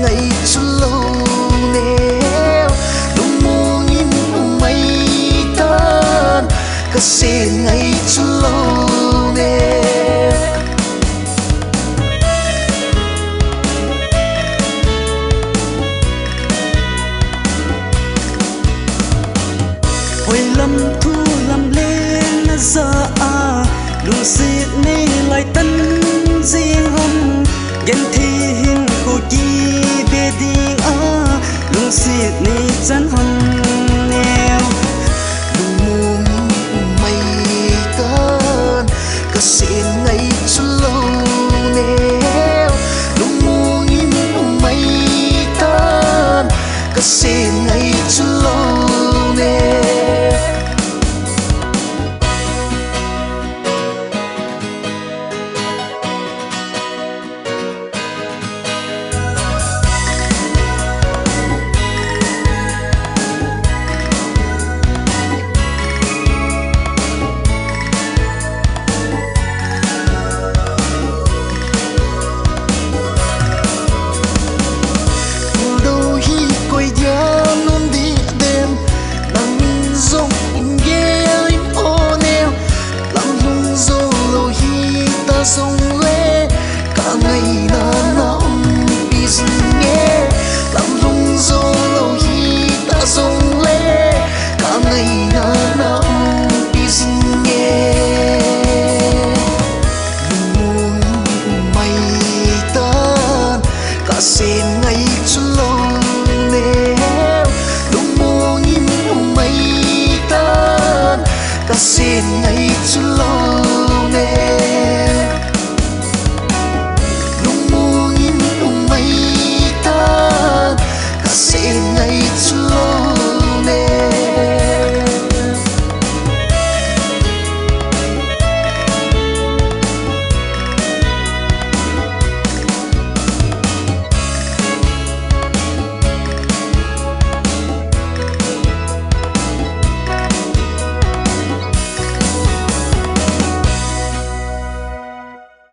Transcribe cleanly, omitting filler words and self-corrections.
ngày chút lâu neo lung muông im mây tan cả sẽ ngày chút lâu neo hồi lâm thu làm lên giờ lung xịt ni lại tân riêng hâm gen thi hình cô chi bê đi lung xịt ni chân hâm neo lung muông mây tan cả sẽ ngày chút lâu neo lung muông mây tan cả sẽ ngày chút lâu neo sông lê cả ngày na nóng đi rừng nghe làm lung dô lâu hi ta sông lê cả ngày na nóng đi rừng nghe lung mây tan cả sen ngày chút lâu nè lung muông mây tan cả sen ngày chút lâu nè